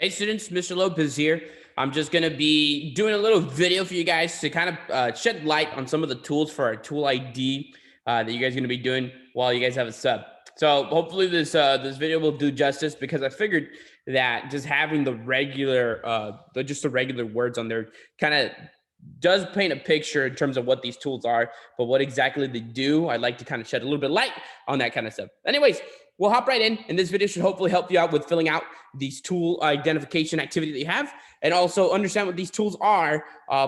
Hey students, Mr. Lopez here. I'm just going to be doing a little video for you guys to kind of shed light on some of the tools for our tool ID that you guys are going to be doing while you guys have a sub. So hopefully this video will do justice, because I figured that just having the regular words on there kind of does paint a picture in terms of what these tools are, but what exactly they do, I'd like to kind of shed a little bit of light on that kind of stuff. Anyways, we'll hop right in, and this video should hopefully help you out with filling out these tool identification activity that you have, and also understand what these tools are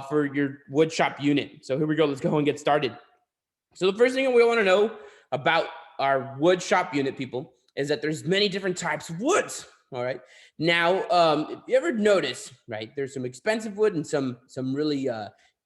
for your woodshop unit. So here we go. Let's go and get started. So the first thing we want to know about our woodshop unit, people, is that there's many different types of woods. All right. Now, if you ever notice, right, there's some expensive wood and some really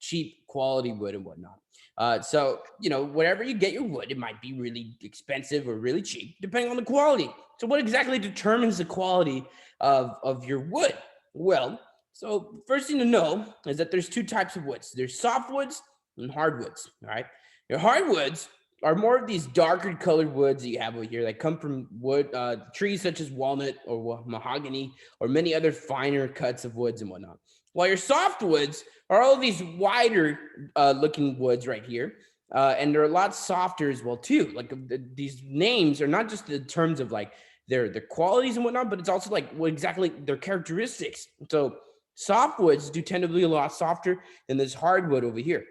cheap quality wood and whatnot. So, whatever you get your wood, it might be really expensive or really cheap, depending on the quality. So what exactly determines the quality of your wood? Well, so first thing to know is that there's two types of woods. There's softwoods and hardwoods. All right. Your hardwoods are more of these darker colored woods that you have over here that come from wood trees such as walnut or mahogany or many other finer cuts of woods and whatnot. While your softwoods are all these wider looking woods right here. And they're a lot softer as well too. Like these names are not just in terms of like their qualities and whatnot, but it's also like what exactly their characteristics. So softwoods do tend to be a lot softer than this hardwood over here.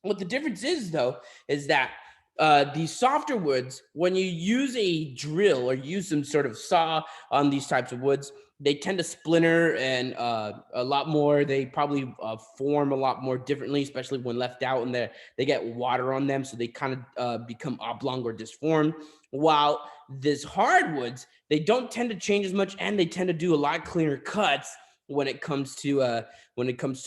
What the difference is, though, is that these softer woods, when you use a drill or use some sort of saw on these types of woods, they tend to splinter and a lot more. They probably form a lot more differently, especially when left out and they get water on them. So they kind of become oblong or disformed. While this hardwoods, they don't tend to change as much, and they tend to do a lot cleaner cuts when it comes to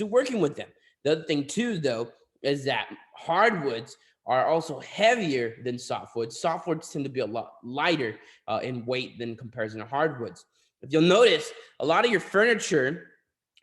working with them. The other thing too, though, is that hardwoods are also heavier than softwoods. Softwoods tend to be a lot lighter in weight than comparison to hardwoods. If you'll notice, a lot of your furniture,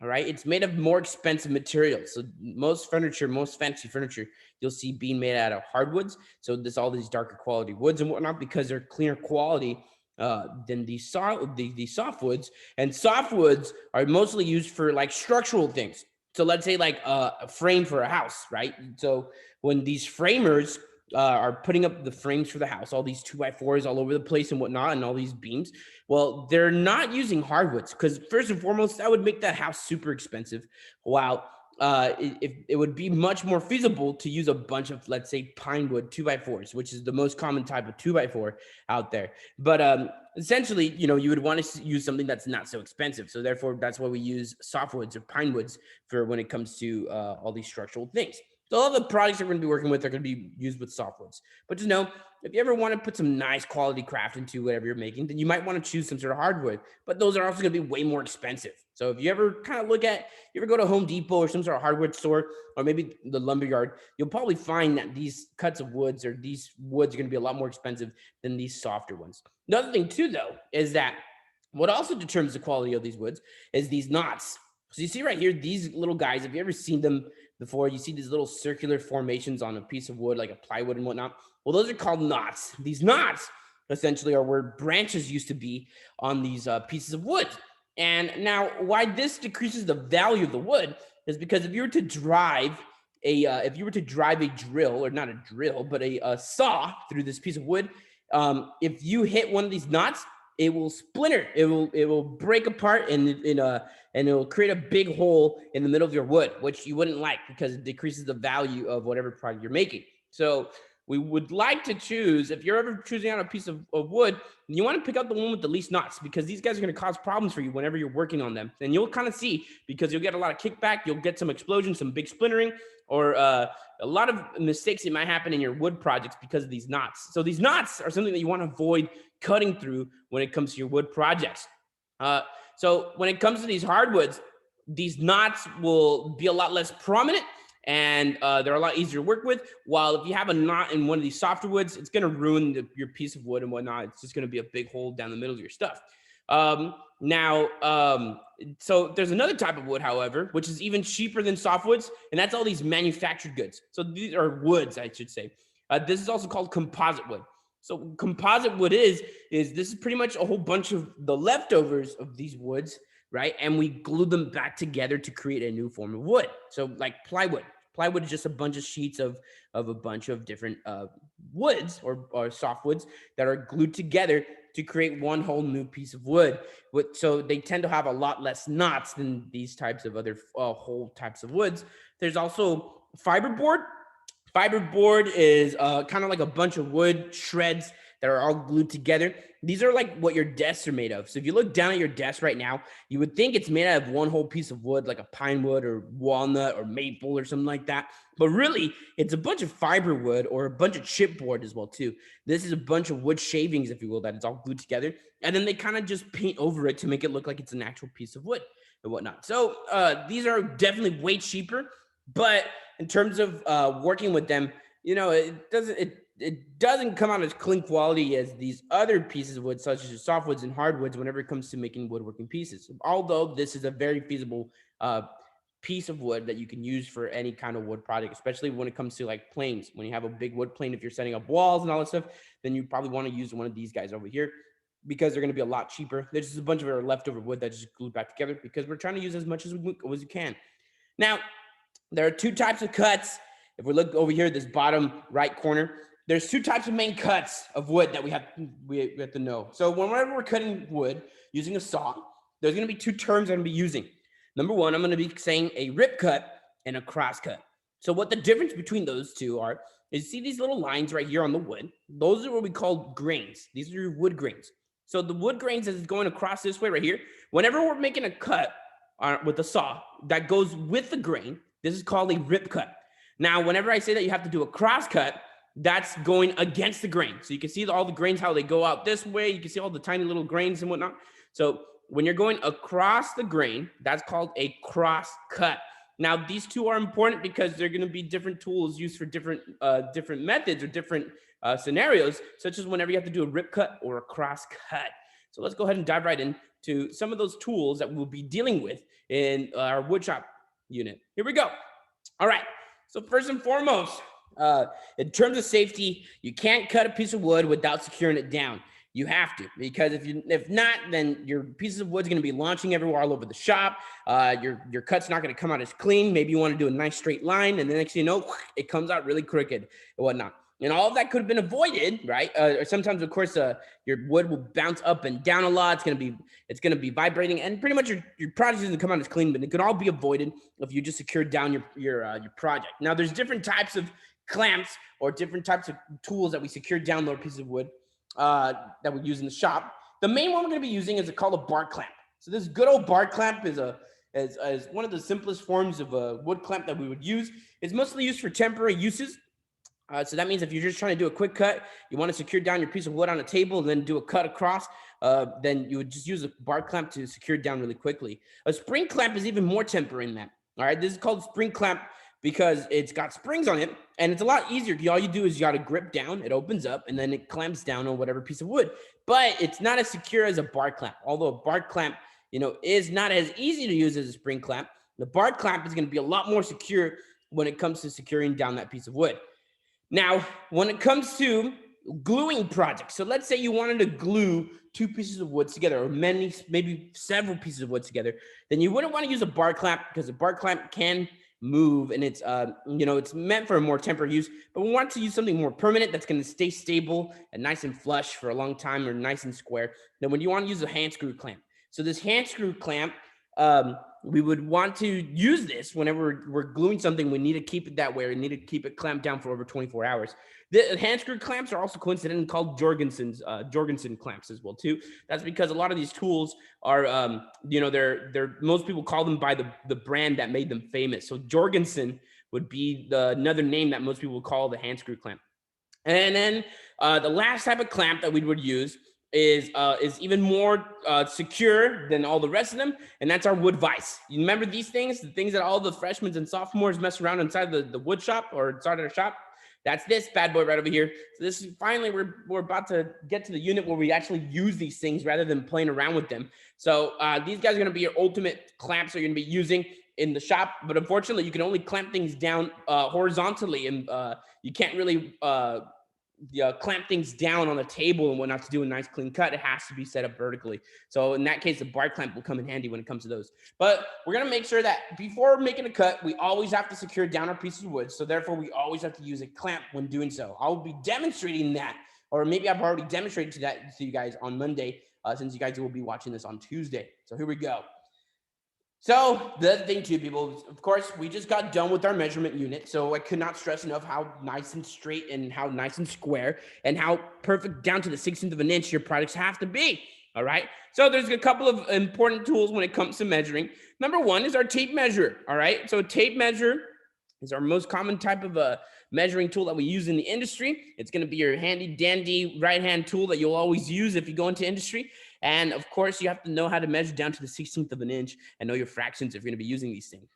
all right, it's made of more expensive materials. So most furniture, most fancy furniture, you'll see being made out of hardwoods. So there's all these darker quality woods and whatnot, because they're cleaner quality than these softwoods. And softwoods are mostly used for like structural things. So let's say like a frame for a house, right? So when these framers are putting up the frames for the house, all these 2x4s all over the place and whatnot, and all these beams, well, they're not using hardwoods, because first and foremost, that would make that house super expensive. While it would be much more feasible to use a bunch of, let's say, pine wood 2x4s, which is the most common type of 2x4 out there. But essentially, you would want to use something that's not so expensive. So therefore, that's why we use softwoods or pine woods for when it comes to all these structural things. So all the products that we're going to be working with are going to be used with softwoods. But just know, if you ever want to put some nice quality craft into whatever you're making, then you might want to choose some sort of hardwood. But those are also going to be way more expensive. So if you ever kind of you ever go to Home Depot or some sort of hardwood store, or maybe the lumberyard, you'll probably find that these cuts of woods or these woods are going to be a lot more expensive than these softer ones. The other thing too, though, is that what also determines the quality of these woods is these knots. So you see right here, these little guys, have you ever seen them before? You see these little circular formations on a piece of wood, like a plywood and whatnot. Well, those are called knots. These knots essentially are where branches used to be on these pieces of wood. And now why this decreases the value of the wood is because if you were to drive a drill, or not a drill, but a saw through this piece of wood, if you hit one of these knots, it will splinter. It will break apart, and it will create a big hole in the middle of your wood, which you wouldn't like, because it decreases the value of whatever product you're making. So we would like to choose, if you're ever choosing out a piece of wood, you want to pick out the one with the least knots, because these guys are going to cause problems for you whenever you're working on them. And you'll kind of see, because you'll get a lot of kickback, you'll get some explosions, some big splintering, or a lot of mistakes that might happen in your wood projects because of these knots. So these knots are something that you want to avoid cutting through when it comes to your wood projects. So when it comes to these hardwoods, these knots will be a lot less prominent, and they're a lot easier to work with. While if you have a knot in one of these softer woods, it's going to ruin your piece of wood and whatnot. It's just going to be a big hole down the middle of your stuff. So there's another type of wood, however, which is even cheaper than softwoods, and that's all these manufactured goods. So these are woods, I should say. This is also called composite wood. So composite wood is this is pretty much a whole bunch of the leftovers of these woods right? And we glue them back together to create a new form of wood. So like plywood. Plywood is just a bunch of sheets of a bunch of different woods or softwoods that are glued together to create one whole new piece of wood. So they tend to have a lot less knots than these types of other whole types of woods. There's also fiberboard. Fiberboard is kind of like a bunch of wood shreds that are all glued together. These are like what your desks are made of. So if you look down at your desk right now, you would think it's made out of one whole piece of wood, like a pine wood or walnut or maple or something like that. But really, it's a bunch of fiber wood or a bunch of chipboard as well too. This is a bunch of wood shavings, if you will, that it's all glued together, and then they kind of just paint over it to make it look like it's an actual piece of wood and whatnot. So these are definitely way cheaper, but in terms of working with them, it doesn't come out as clean quality as these other pieces of wood, such as softwoods and hardwoods, whenever it comes to making woodworking pieces. Although this is a very feasible piece of wood that you can use for any kind of wood project, especially when it comes to like planes. When you have a big wood plane, if you're setting up walls and all that stuff, then you probably want to use one of these guys over here because they're going to be a lot cheaper. There's just a bunch of our leftover wood that's just glued back together because we're trying to use as much as we can. Now, there are two types of cuts. If we look over here, this bottom right corner, there's two types of main cuts of wood that we have to know. So whenever we're cutting wood using a saw, there's going to be two terms I'm going to be using. Number one, I'm going to be saying a rip cut and a cross cut. So what the difference between those two are is, see these little lines right here on the wood? Those are what we call grains. These are your wood grains. So the wood grains as it's going across this way right here, whenever we're making a cut with a saw that goes with the grain, this is called a rip cut. Now, whenever I say that you have to do a cross cut, that's going against the grain. So you can see all the grains, how they go out this way. You can see all the tiny little grains and whatnot. So when you're going across the grain, that's called a cross cut. Now, these two are important because they're going to be different tools used for different methods or different scenarios, such as whenever you have to do a rip cut or a cross cut. So let's go ahead and dive right into some of those tools that we'll be dealing with in our woodshop unit. Here we go. All right. So first and foremost, in terms of safety, you can't cut a piece of wood without securing it down. You have to, because if not, then your pieces of wood is going to be launching everywhere all over the shop. Your cut's not going to come out as clean. Maybe you want to do a nice straight line, and the next thing you know, it comes out really crooked and whatnot. And all of that could have been avoided, right? Or sometimes, of course, your wood will bounce up and down a lot. It's gonna be vibrating, and pretty much your project doesn't come out as clean. But it could all be avoided if you just secured down your project. Now, there's different types of clamps or different types of tools that we secure down lower pieces of wood that we use in the shop. The main one we're gonna be using is called a bar clamp. So this good old bar clamp is one of the simplest forms of a wood clamp that we would use. It's mostly used for temporary uses. So that means if you're just trying to do a quick cut, you want to secure down your piece of wood on a table and then do a cut across, then you would just use a bar clamp to secure it down really quickly. A spring clamp is even more temporary than that. All right, this is called spring clamp because it's got springs on it, and it's a lot easier. All you do is you got to grip down, it opens up, and then it clamps down on whatever piece of wood. But it's not as secure as a bar clamp. Although a bar clamp, is not as easy to use as a spring clamp, the bar clamp is going to be a lot more secure when it comes to securing down that piece of wood. Now, when it comes to gluing projects, so let's say you wanted to glue two pieces of wood together, or maybe several pieces of wood together, then you wouldn't want to use a bar clamp because a bar clamp can move, and it's it's meant for a more temporary use. But we want to use something more permanent that's going to stay stable and nice and flush for a long time, or nice and square. Then when you want to use a hand screw clamp, so this hand screw clamp, we would want to use this whenever we're gluing something. We need to keep it that way. We need to keep it clamped down for over 24 hours. The hand screw clamps are also coincidentally called Jorgensen clamps as well too. That's because a lot of these tools are, they're most people call them by the brand that made them famous. So Jorgensen would be another name that most people call the hand screw clamp. And then the last type of clamp that we would use is even more secure than all the rest of them, and that's our wood vise. You remember these things, the things that all the freshmen and sophomores mess around inside the wood shop or inside our shop? That's this bad boy right over here. So this is finally, we're about to get to the unit where we actually use these things rather than playing around with them. So these guys are going to be your ultimate clamps you're going to be using in the shop, but unfortunately you can only clamp things down horizontally, and you can't really clamp things down on the table and whatnot to do a nice clean cut, it has to be set up vertically. So in that case, the bar clamp will come in handy when it comes to those. But we're gonna make sure that before making a cut, we always have to secure down our piece of wood. So therefore, we always have to use a clamp when doing so. I'll be demonstrating that, or maybe I've already demonstrated that to you guys on Monday, since you guys will be watching this on Tuesday. So here we go. So the other thing too, people, of course, we just got done with our measurement unit. So I could not stress enough how nice and straight and how nice and square and how perfect down to the 16th of an inch your products have to be. All right. So there's a couple of important tools when it comes to measuring. Number one is our tape measure. All right. So a tape measure is our most common type of a measuring tool that we use in the industry. It's going to be your handy dandy right hand tool that you'll always use if you go into industry. And of course, you have to know how to measure down to the 16th of an inch and know your fractions if you're going to be using these things.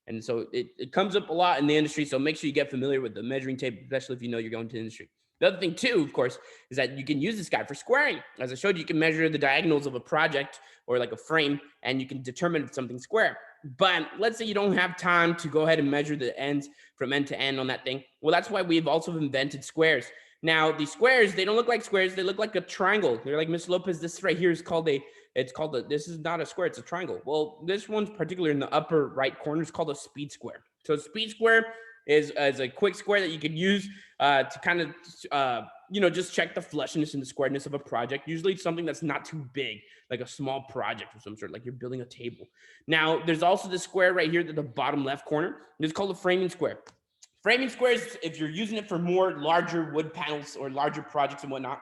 And so it comes up a lot in the industry. So make sure you get familiar with the measuring tape, especially if you know you're going to industry. The other thing too, of course, is that you can use this guy for squaring. As I showed you, you can measure the diagonals of a project or like a frame, and you can determine if something's square. But let's say you don't have time to go ahead and measure the ends from end to end on that thing. Well, that's why we've also invented squares. Now, the squares, they don't look like squares. They look like a triangle. They're like, Miss Lopez, this right here is called this is not a square, it's a triangle. Well, this one's particularly in the upper right corner is called a speed square. So speed square is a quick square that you can use to kind of, just check the flushness and the squareness of a project. Usually it's something that's not too big, like a small project of some sort, like you're building a table. Now, there's also this square right here at the bottom left corner. It's called a framing square. Framing squares, if you're using it for more larger wood panels or larger projects and whatnot,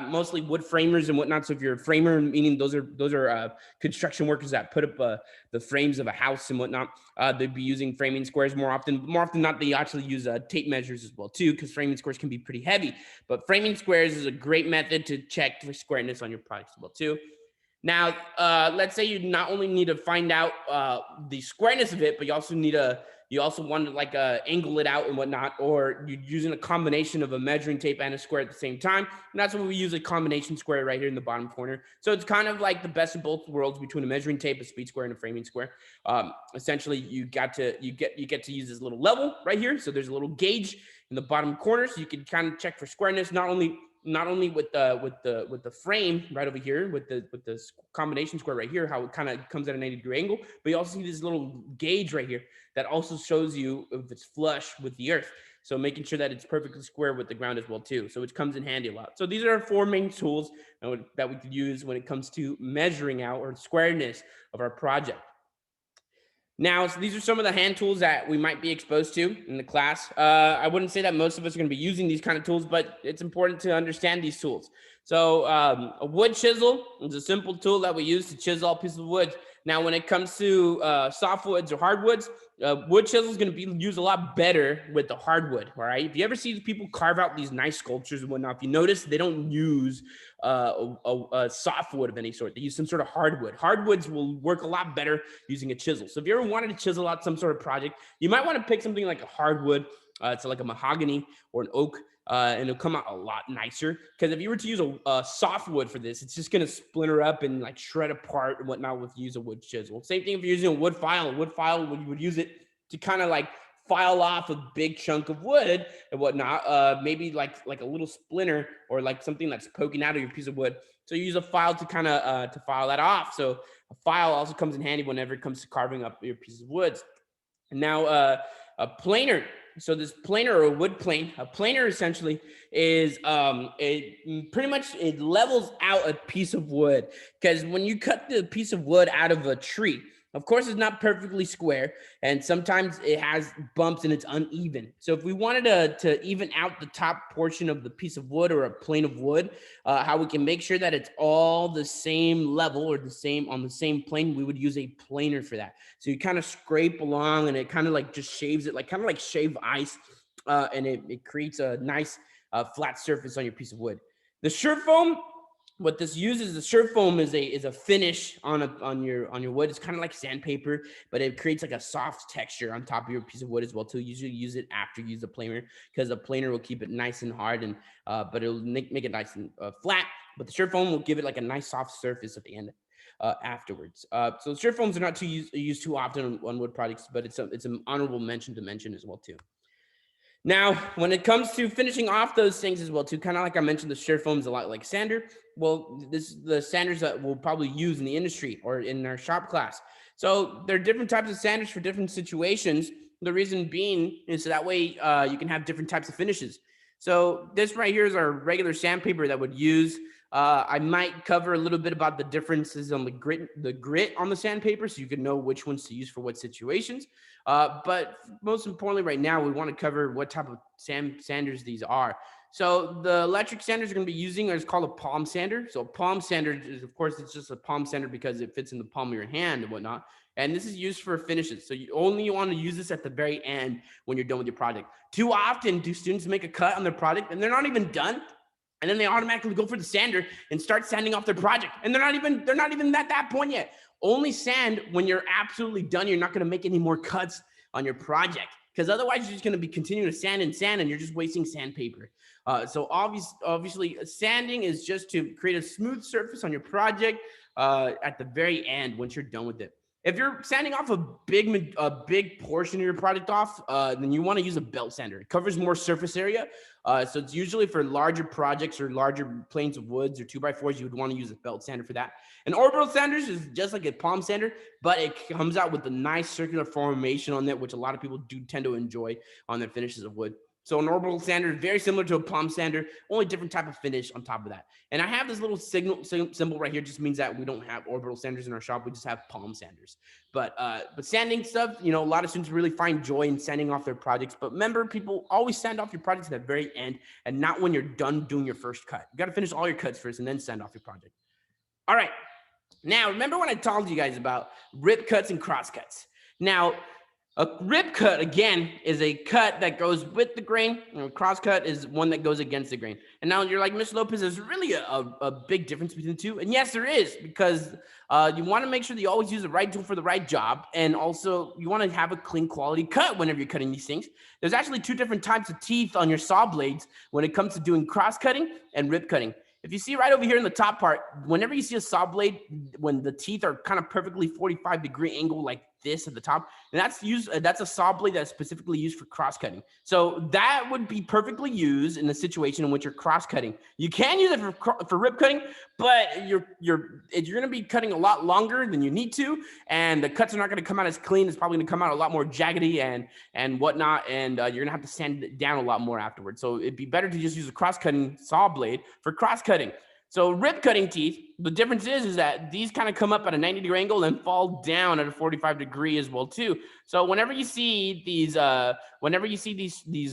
mostly wood framers and whatnot. So if you're a framer, meaning those are construction workers that put up the frames of a house and whatnot, they'd be using framing squares more often. More often than not, they actually use tape measures as well too, because framing squares can be pretty heavy. But framing squares is a great method to check for squareness on your products as well too. Now, let's say you not only need to find out the squareness of it, but you also want to like angle it out and whatnot, or you're using a combination of a measuring tape and a square at the same time. And that's when we use a combination square right here in the bottom corner. So it's kind of like the best of both worlds between a measuring tape, a speed square, and a framing square. Essentially, you get to use this little level right here. So there's a little gauge in the bottom corner, so you can kind of check for squareness, not only with the frame right over here with the combination square right here, how it kind of comes at an 80-degree angle, but you also see this little gauge right here that also shows you if it's flush with the earth. So making sure that it's perfectly square with the ground as well too. So which comes in handy a lot. So these are our four main tools that we could use when it comes to measuring out or squareness of our project. Now, so these are some of the hand tools that we might be exposed to in the class. I wouldn't say that most of us are going to be using these kind of tools, but it's important to understand these tools. So a wood chisel is a simple tool that we use to chisel a piece of wood. Now, when it comes to softwoods or hardwoods, wood chisel is going to be used a lot better with the hardwood. All right. If you ever see people carve out these nice sculptures and whatnot, if you notice, they don't use a softwood of any sort. They use some sort of hardwood. Hardwoods will work a lot better using a chisel. So if you ever wanted to chisel out some sort of project, you might want to pick something like a hardwood. So like a mahogany or an oak. And it'll come out a lot nicer. Because if you were to use a softwood for this, it's just going to splinter up and like shred apart and whatnot with use a wood chisel. Same thing if you're using a wood file. A wood file, you would use it to kind of like file off a big chunk of wood and whatnot. Maybe like a little splinter or like something that's poking out of your piece of wood. So you use a file to kind of to file that off. So a file also comes in handy whenever it comes to carving up your piece of wood. And now a planer. So this planer or a wood plane, a planer essentially is it levels out a piece of wood, because when you cut the piece of wood out of a tree, of course, it's not perfectly square, and sometimes it has bumps and it's uneven. So if we wanted to even out the top portion of the piece of wood or a plane of wood, how we can make sure that it's all the same level or on the same plane, we would use a planer for that. So you kind of scrape along and it kind of like just shaves it, like kind of like shave ice, and it creates a nice flat surface on your piece of wood. The sure foam, what this uses, the sure foam is a finish on your wood. It's kind of like sandpaper, but it creates like a soft texture on top of your piece of wood as well too. Usually use it after you use the planer, because the planer will keep it nice and hard, and but it'll make it nice and flat. But the sure foam will give it like a nice soft surface at the end afterwards. So sure foams are not used too often on wood products, but it's an honorable mention to mention as well too. Now, when it comes to finishing off those things as well, too, kind of like I mentioned, the shear foam is a lot like sander. Well, this is the sanders that we'll probably use in the industry or in our shop class. So there are different types of sanders for different situations. The reason being is so that way you can have different types of finishes. So this right here is our regular sandpaper that would use. I might cover a little bit about the differences on the grit on the sandpaper, so you can know which ones to use for what situations. But most importantly, right now, we want to cover what type of sanders these are. So the electric sanders you're going to be using is called a palm sander. So a palm sander is, of course, it's just a palm sander because it fits in the palm of your hand and whatnot. And this is used for finishes. So you only want to use this at the very end when you're done with your project. Too often do students make a cut on their project and they're not even done. And then they automatically go for the sander and start sanding off their project. And they're not even at that point yet. Only sand when you're absolutely done. You're not going to make any more cuts on your project, because otherwise you're just going to be continuing to sand and you're just wasting sandpaper. So obviously, sanding is just to create a smooth surface on your project at the very end once you're done with it. If you're sanding off a big portion of your project off, then you want to use a belt sander. It covers more surface area. So it's usually for larger projects or larger planes of woods or 2x4s, you would want to use a belt sander for that. And orbital sanders is just like a palm sander, but it comes out with a nice circular formation on it, which a lot of people do tend to enjoy on their finishes of wood. So an orbital sander is very similar to a palm sander, only different type of finish on top of that. And I have this little symbol right here, just means that we don't have orbital sanders in our shop. We just have palm sanders. But sanding stuff, a lot of students really find joy in sanding off their projects. But remember, people always sand off your projects at the very end and not when you're done doing your first cut. You got to finish all your cuts first and then sand off your project. All right. Now, remember when I told you guys about rip cuts and cross cuts? Now, a rip cut, again, is a cut that goes with the grain. A cross cut is one that goes against the grain. And now you're like, Mr. Lopez, there's really a big difference between the two. And yes, there is, because you want to make sure that you always use the right tool for the right job. And also, you want to have a clean quality cut whenever you're cutting these things. There's actually two different types of teeth on your saw blades when it comes to doing cross cutting and rip cutting. If you see right over here in the top part, whenever you see a saw blade, when the teeth are kind of perfectly 45-degree angle like this at the top, and that's a saw blade that's specifically used for cross cutting. So that would be perfectly used in the situation in which you're cross cutting. You can use it for rip cutting, but you're going to be cutting a lot longer than you need to, and the cuts are not going to come out as clean. It's probably going to come out a lot more jaggedy and whatnot, and you're going to have to sand it down a lot more afterwards. So it'd be better to just use a cross cutting saw blade for cross cutting. So rip cutting teeth, the difference is that these kind of come up at a 90-degree angle and fall down at a 45-degree as well too. So whenever you see these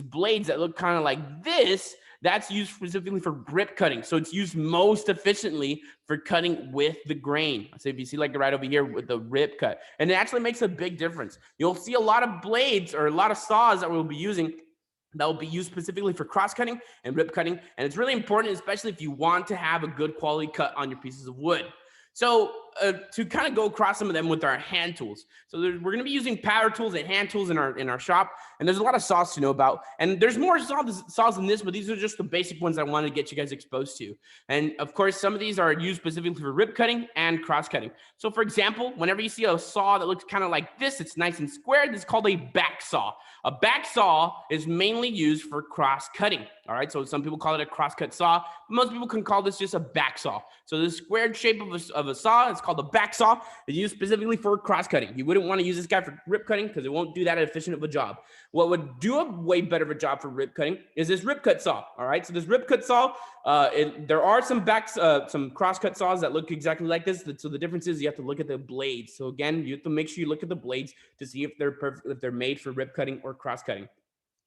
blades that look kind of like this, that's used specifically for rip cutting. So it's used most efficiently for cutting with the grain. So if you see like right over here with the rip cut, and it actually makes a big difference. You'll see a lot of blades or a lot of saws that we'll be using that will be used specifically for cross cutting and rip cutting. And it's really important, especially if you want to have a good quality cut on your pieces of wood. So to kind of go across some of them with our hand tools. So we're going to be using power tools and hand tools in our shop. And there's a lot of saws to know about. And there's more saws than this, but these are just the basic ones I wanted to get you guys exposed to. And of course, some of these are used specifically for rip cutting and cross cutting. So for example, whenever you see a saw that looks kind of like this, it's nice and square, this is called a back saw. A back saw is mainly used for cross cutting. All right, so some people call it a cross cut saw, but most people can call this just a back saw. So the squared shape of a saw is called a back saw. It's used specifically for cross cutting. You wouldn't want to use this guy for rip cutting because it won't do that efficient of a job. What would do a way better of a job for rip cutting is this rip cut saw. All right, so this rip cut saw, there are some cross cut saws that look exactly like this. So the difference is you have to look at the blades. So again, you have to make sure you look at the blades to see if they're perfect, if they're made for rip cutting or cross cutting.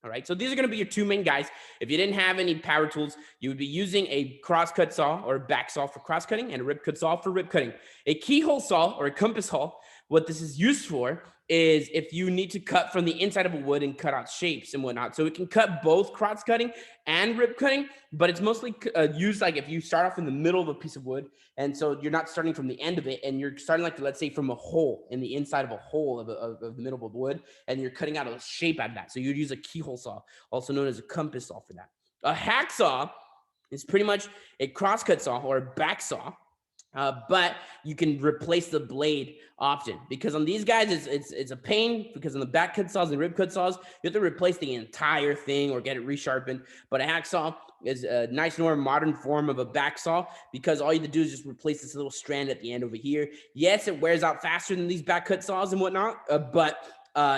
All right, so these are going to be your two main guys. If you didn't have any power tools, you would be using a cross-cut saw or a back saw for cross-cutting and a rip-cut saw for rip-cutting. A keyhole saw or a compass saw, what this is used for is if you need to cut from the inside of a wood and cut out shapes and whatnot. So it can cut both cross-cutting and rip-cutting, but it's mostly used like if you start off in the middle of a piece of wood, and so you're not starting from the end of it, and you're starting like, let's say, from a hole in the inside of a hole of the middle of wood, and you're cutting out a shape out of that. So you'd use a keyhole saw, also known as a compass saw for that. A hacksaw is pretty much a cross-cut saw or a back saw. But you can replace the blade often, because on these guys it's a pain, because on the back cut saws and rib cut saws you have to replace the entire thing or get it resharpened. But a hacksaw is a nice, more modern form of a back saw, because all you have to do is just replace this little strand at the end over here. Yes, it wears out faster than these back cut saws and whatnot, but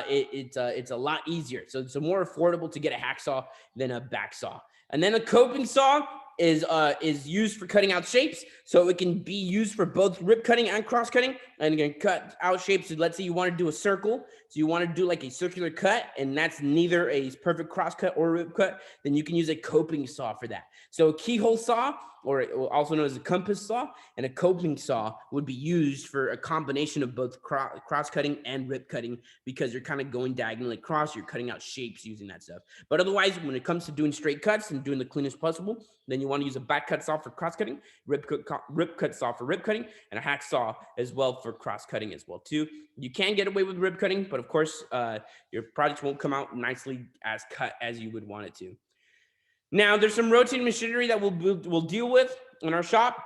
it's a lot easier. So it's more affordable to get a hacksaw than a back saw. And then a coping saw is used for cutting out shapes, so it can be used for both rip cutting and cross cutting, and you can cut out shapes. So let's say you want to do a circle, so you want to do like a circular cut, and that's neither a perfect cross cut or rip cut, then you can use a coping saw for that. So a keyhole saw, or also known as a compass saw, and a coping saw would be used for a combination of both cross cutting and rip cutting, because you're kind of going diagonally across, you're cutting out shapes using that stuff. But otherwise, when it comes to doing straight cuts and doing the cleanest possible, then you want to use a back cut saw for cross cutting, rip cut saw for rip cutting, and a hack saw as well for cross cutting as well too. You can get away with rip cutting, but of course, your project won't come out nicely as cut as you would want it to. Now, there's some rotating machinery that we'll deal with in our shop.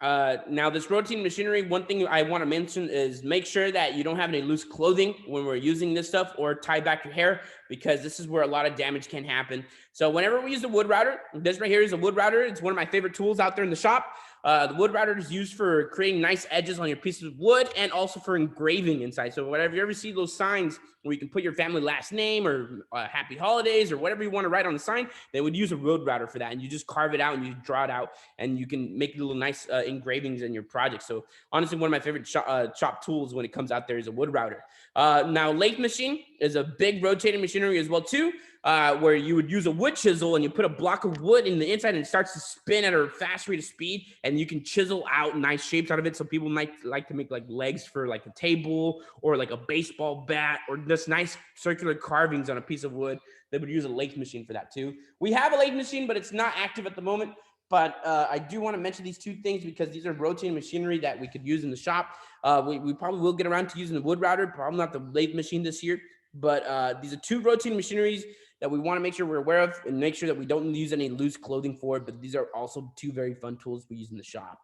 Now, this rotating machinery, one thing I want to mention is make sure that you don't have any loose clothing when we're using this stuff, or tie back your hair, because this is where a lot of damage can happen. So whenever we use a wood router, this right here is a wood router. It's one of my favorite tools out there in the shop. The wood router is used for creating nice edges on your pieces of wood, and also for engraving inside. So whenever you ever see those signs where you can put your family last name, or happy holidays, or whatever you want to write on the sign, they would use a wood router for that. And you just carve it out and you draw it out, and you can make little nice engravings in your project. So honestly, one of my favorite shop tools when it comes out there is a wood router. Now, lathe machine is a big rotating machinery as well too, where you would use a wood chisel and you put a block of wood in the inside, and it starts to spin at a fast rate of speed, and you can chisel out nice shapes out of it. So people might like to make like legs for like a table, or like a baseball bat, or just nice circular carvings on a piece of wood. They would use a lathe machine for that too. We have a lathe machine, but it's not active at the moment. But I do want to mention these two things, because these are rotating machinery that we could use in the shop. We probably will get around to using the wood router, probably not the lathe machine this year. But these are two rotating machineries that we want to make sure we're aware of, and make sure that we don't use any loose clothing for it. But these are also two very fun tools we use in the shop.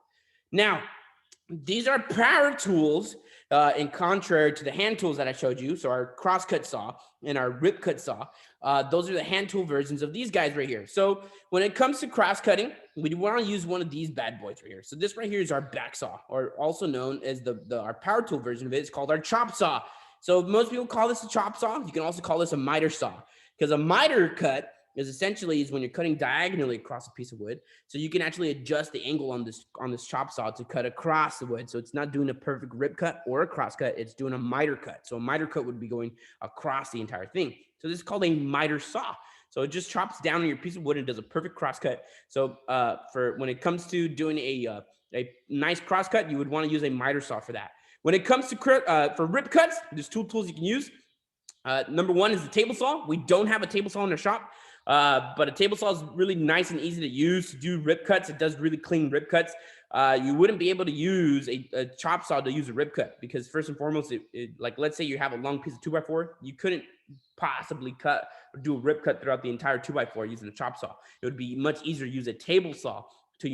Now, these are power tools, in contrary to the hand tools that I showed you. So our crosscut saw and our rip cut saw, those are the hand tool versions of these guys right here. So when it comes to cross cutting, we want to use one of these bad boys right here. So this right here is our back saw, or also known as our power tool version of it. It's called our chop saw. So most people call this a chop saw. You can also call this a miter saw, because a miter cut is essentially when you're cutting diagonally across a piece of wood. So you can actually adjust the angle on this chop saw to cut across the wood. So it's not doing a perfect rip cut or a cross cut. It's doing a miter cut. So a miter cut would be going across the entire thing. So this is called a miter saw. So it just chops down on your piece of wood and does a perfect cross cut. So for when it comes to doing a nice cross cut, you would want to use a miter saw for that. When it comes to for rip cuts, there's two tools you can use. Number one is the table saw. We don't have a table saw in our shop, but a table saw is really nice and easy to use to do rip cuts. It does really clean rip cuts. You wouldn't be able to use a chop saw to use a rip cut, because first and foremost, like let's say you have a long piece of 2x4, you couldn't possibly cut or do a rip cut throughout the entire 2x4 using a chop saw. It would be much easier to use a table saw to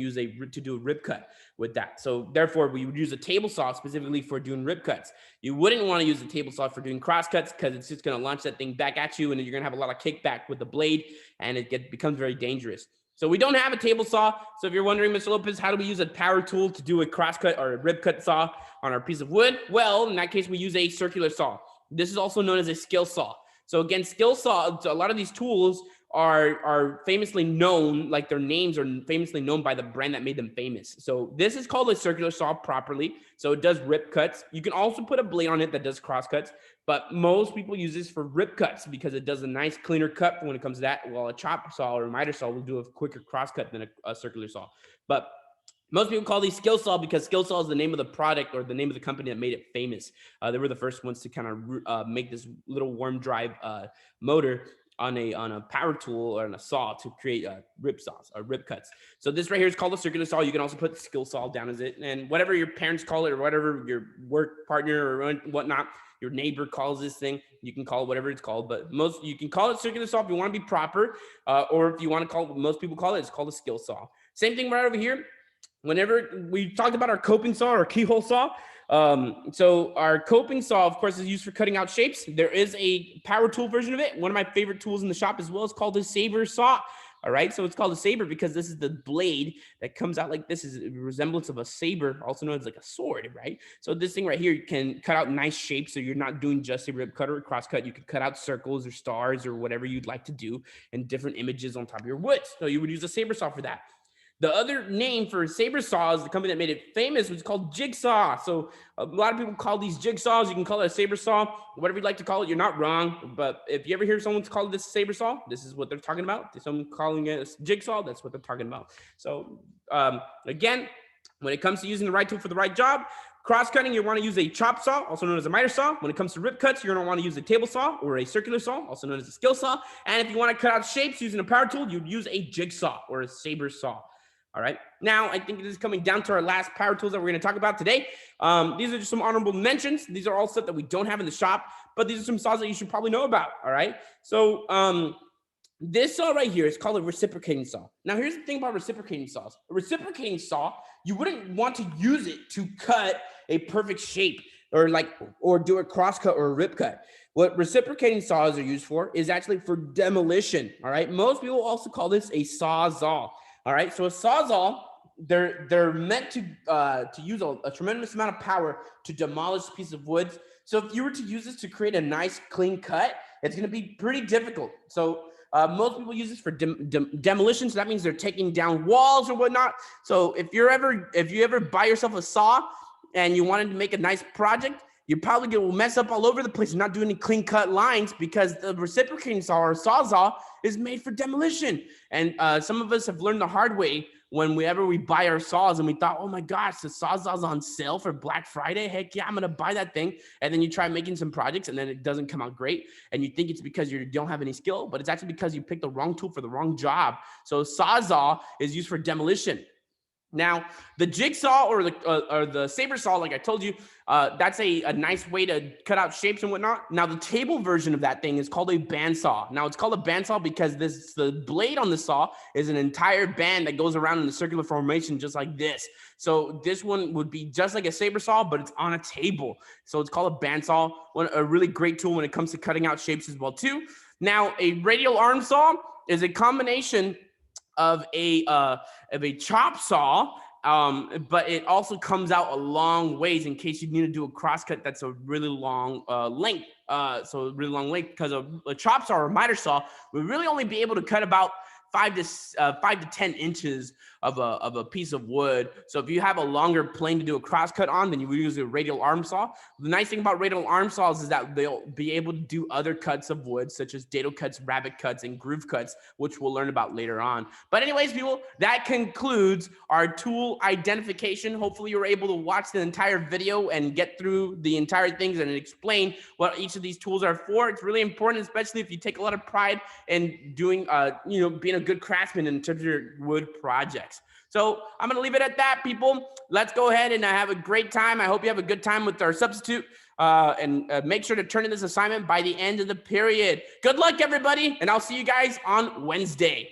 do a rip cut with that. So therefore, we would use a table saw specifically for doing rip cuts. You wouldn't want to use a table saw for doing cross cuts, because it's just going to launch that thing back at you, and you're going to have a lot of kickback with the blade, and it becomes very dangerous. So we don't have a table saw. So if you're wondering, Mr. Lopez, how do we use a power tool to do a cross cut or a rip cut saw on our piece of wood? Well, in that case, we use a circular saw. This is also known as a skill saw. So again, skill saw, a lot of these tools are famously known, like their names are famously known by the brand that made them famous. So this is called a circular saw properly. So it does rip cuts. You can also put a blade on it that does cross cuts, but most people use this for rip cuts because it does a nice cleaner cut when it comes to that, while a chop saw or a miter saw will do a quicker cross cut than a circular saw. But most people call these skill saw because skill saw is the name of the product or the name of the company that made it famous. They were the first ones to kind of make this little worm drive motor on a power tool or on a saw to create rip saws or rip cuts. So this right here is called a circular saw. You can also put skill saw down as it, and whatever your parents call it or whatever your work partner or whatnot, your neighbor calls this thing, you can call it whatever it's called. But you can call it circular saw if you want to be proper, or if you want to call it what most people call it, it's called a skill saw. Same thing right over here. whenever we talked about our coping saw or keyhole saw, so our coping saw, of course, is used for cutting out shapes. There is a power tool version of it. One of my favorite tools in the shop as well is called a saber saw. All right, so it's called a saber because this is the blade that comes out like this, is a resemblance of a saber, also known as like a sword, right? So this thing right here can cut out nice shapes. So you're not doing just a rib cut or a cross cut. You can cut out circles or stars or whatever you'd like to do and different images on top of your wood. So you would use a saber saw for that. The other name for saber saws, the company that made it famous, was called Jigsaw. So a lot of people call these jigsaws. You can call it a saber saw, whatever you'd like to call it. You're not wrong. But if you ever hear someone call this saber saw, this is what they're talking about. If someone calling it a jigsaw, that's what they're talking about. So again, when it comes to using the right tool for the right job, cross cutting, you want to use a chop saw, also known as a miter saw. When it comes to rip cuts, you're going to want to use a table saw or a circular saw, also known as a skill saw. And if you want to cut out shapes using a power tool, you'd use a jigsaw or a saber saw. All right. Now, I think it is coming down to our last power tools that we're going to talk about today. These are just some honorable mentions. These are all stuff that we don't have in the shop, but these are some saws that you should probably know about. All right. So this saw right here is called a reciprocating saw. Now, here's the thing about reciprocating saws. A reciprocating saw, you wouldn't want to use it to cut a perfect shape or do a cross cut or a rip cut. What reciprocating saws are used for is actually for demolition. All right. Most people also call this a sawzall. All right, so a sawzall, they're meant to use a tremendous amount of power to demolish a piece of wood. So if you were to use this to create a nice clean cut, it's going to be pretty difficult. So most people use this for demolition. So that means they're taking down walls or whatnot. So if you ever buy yourself a saw and you wanted to make a nice project, you're probably going to mess up all over the place and not do any clean cut lines because the reciprocating saw or sawzall is made for demolition. And some of us have learned the hard way whenever we buy our saws and we thought, oh my gosh, the sawzall's on sale for Black Friday. Heck yeah, I'm going to buy that thing. And then you try making some projects and then it doesn't come out great. And you think it's because you don't have any skill, but it's actually because you picked the wrong tool for the wrong job. So sawzall is used for demolition. Now, the jigsaw or the saber saw, like I told you, that's a nice way to cut out shapes and whatnot. Now, the table version of that thing is called a bandsaw. Now, it's called a bandsaw because the blade on the saw is an entire band that goes around in a circular formation just like this. So this one would be just like a saber saw, but it's on a table. So it's called a bandsaw, a really great tool when it comes to cutting out shapes as well too. Now, a radial arm saw is a combination of a chop saw, but it also comes out a long ways in case you need to do a cross cut that's a really long length. So really long length, because a chop saw or a miter saw would really only be able to cut about 5 to 10 inches of a piece of wood. So if you have a longer plane to do a cross cut on, then you would use a radial arm saw. The nice thing about radial arm saws is that they'll be able to do other cuts of wood, such as dado cuts, rabbet cuts, and groove cuts, which we'll learn about later on. But anyways, people, that concludes our tool identification. Hopefully you were able to watch the entire video and get through the entire things and explain what each of these tools are for. It's really important, especially if you take a lot of pride in doing, being a good craftsman in terms of your wood projects. So I'm going to leave it at that, people. Let's go ahead and have a great time. I hope you have a good time with our substitute, and make sure to turn in this assignment by the end of the period. Good luck, everybody, and I'll see you guys on Wednesday.